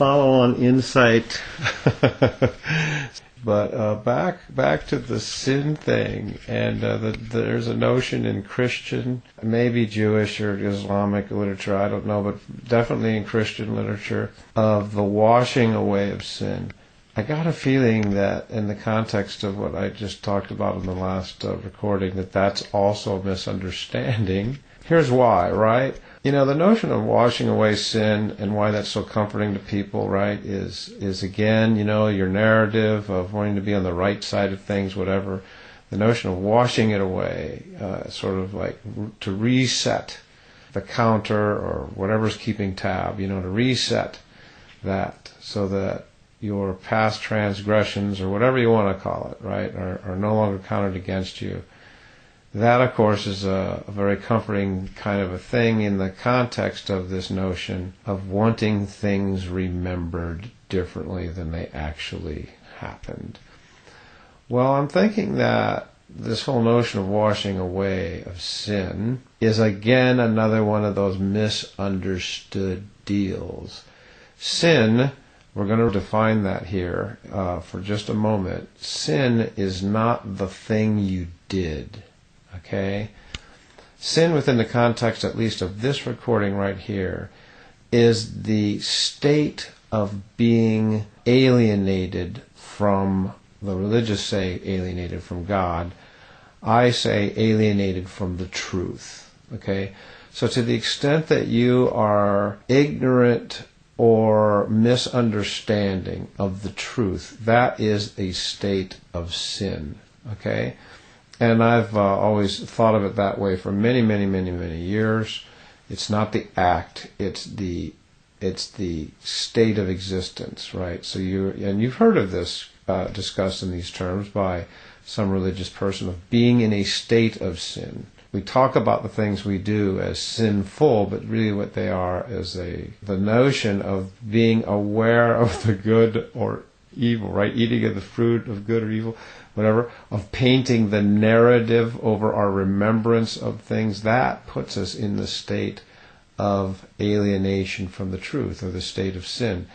follow-on insight. But back to the sin thing, and there's a notion in Christian, maybe Jewish or Islamic literature, I don't know, but definitely in Christian literature, of the washing away of sin. I got a feeling that in the context of what I just talked about in the last recording, that's also a misunderstanding. Here's why, right? The notion of washing away sin and why that's so comforting to people, right, is again, your narrative of wanting to be on the right side of things, whatever. The notion of washing it away, sort of like to reset the counter or whatever's keeping tab, to reset that so that your past transgressions, or whatever you want to call it, right, are no longer counted against you. That, of course, is a very comforting kind of a thing in the context of this notion of wanting things remembered differently than they actually happened. Well, I'm thinking that this whole notion of washing away of sin is again another one of those misunderstood deals. Sin, we're going to define that here for just a moment. Sin is not the thing you did. Okay? Sin, within the context at least of this recording right here, is the state of being alienated from, the religious say alienated from God. I say alienated from the truth. Okay? So to the extent that you are ignorant or misunderstanding of the truth, that is a state of sin. Okay? And I've always thought of it that way for many, many, many, many years. It's not the act; it's the state of existence, right? So you've heard of this discussed in these terms by some religious person, of being in a state of sin. We talk about the things we do as sinful, but really what they are is the notion of being aware of the good or evil, right? Eating of the fruit of good or evil, whatever, of painting the narrative over our remembrance of things. That puts us in the state of alienation from the truth, or the state of sin.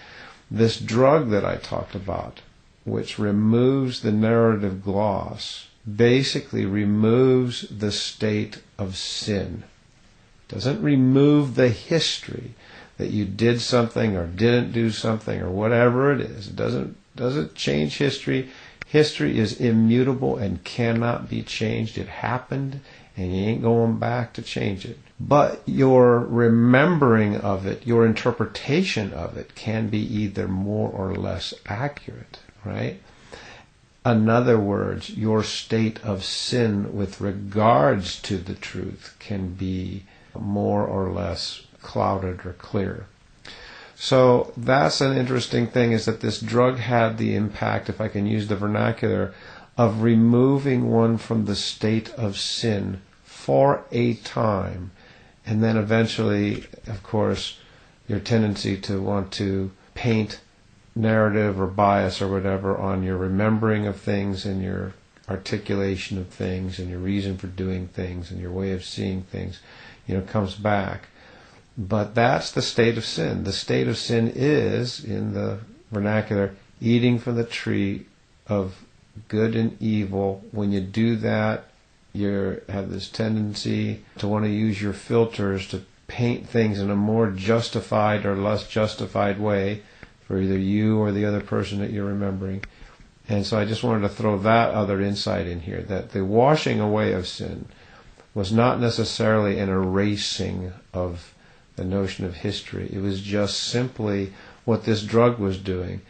This drug that I talked about, which removes the narrative gloss, basically removes the state of sin. Doesn't remove the history that you did something or didn't do something or whatever it is. It doesn't change history. History is immutable and cannot be changed. It happened, and you ain't going back to change it. But your remembering of it, your interpretation of it, can be either more or less accurate, right? In other words, your state of sin with regards to the truth can be more or less clouded or clear. So that's an interesting thing, is that this drug had the impact, if I can use the vernacular, of removing one from the state of sin for a time. And then eventually, of course, your tendency to want to paint narrative or bias or whatever on your remembering of things and your articulation of things and your reason for doing things and your way of seeing things, comes back. But that's the state of sin. The state of sin is, in the vernacular, eating from the tree of good and evil. When you do that, you have this tendency to want to use your filters to paint things in a more justified or less justified way for either you or the other person that you're remembering. And so I just wanted to throw that other insight in here, that the washing away of sin was not necessarily an erasing of the notion of history. It was just simply what this drug was doing,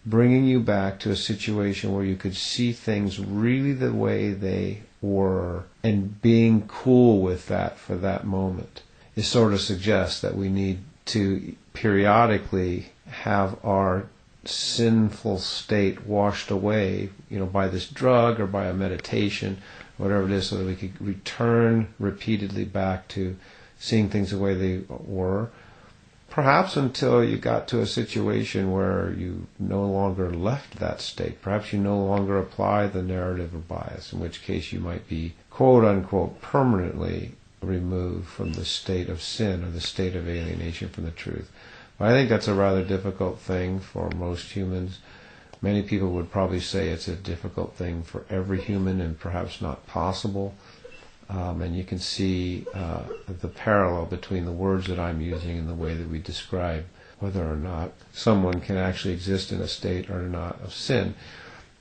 bringing you back to a situation where you could see things really the way they were, and being cool with that for that moment. It sort of suggests that we need to periodically have our sinful state washed away, by this drug or by a meditation, whatever it is, so that we could return repeatedly back to seeing things the way they were, perhaps until you got to a situation where you no longer left that state. Perhaps you no longer apply the narrative or bias, in which case you might be, quote unquote, permanently removed from the state of sin or the state of alienation from the truth. I think that's a rather difficult thing for most humans. Many people would probably say it's a difficult thing for every human and perhaps not possible. And you can see the parallel between the words that I'm using and the way that we describe whether or not someone can actually exist in a state or not of sin.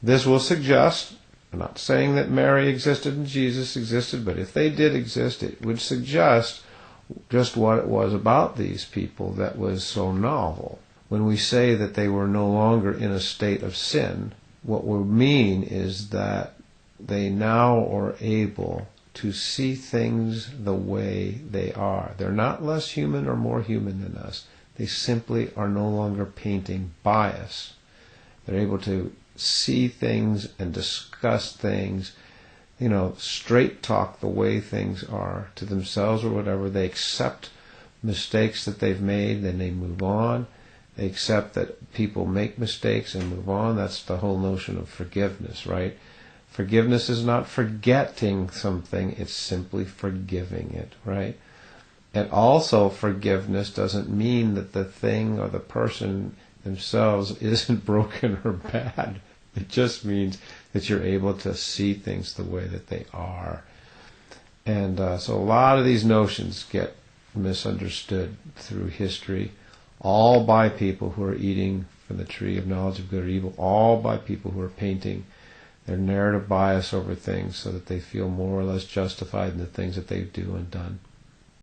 This will suggest, I'm not saying that Mary existed and Jesus existed, but if they did exist, it would suggest just what it was about these people that was so novel. When we say that they were no longer in a state of sin, what we mean is that they now are able to see things the way they are. They're not less human or more human than us. They simply are no longer painting bias. They're able to see things and discuss things, straight talk the way things are to themselves or whatever. They accept mistakes that they've made, then they move on. They accept that people make mistakes and move on. That's the whole notion of forgiveness, right? Forgiveness is not forgetting something, it's simply forgiving it, right? And also forgiveness doesn't mean that the thing or the person themselves isn't broken or bad. It just means that you're able to see things the way that they are. And so a lot of these notions get misunderstood through history, all by people who are eating from the tree of knowledge of good or evil, all by people who are painting their narrative bias over things so that they feel more or less justified in the things that they do and done.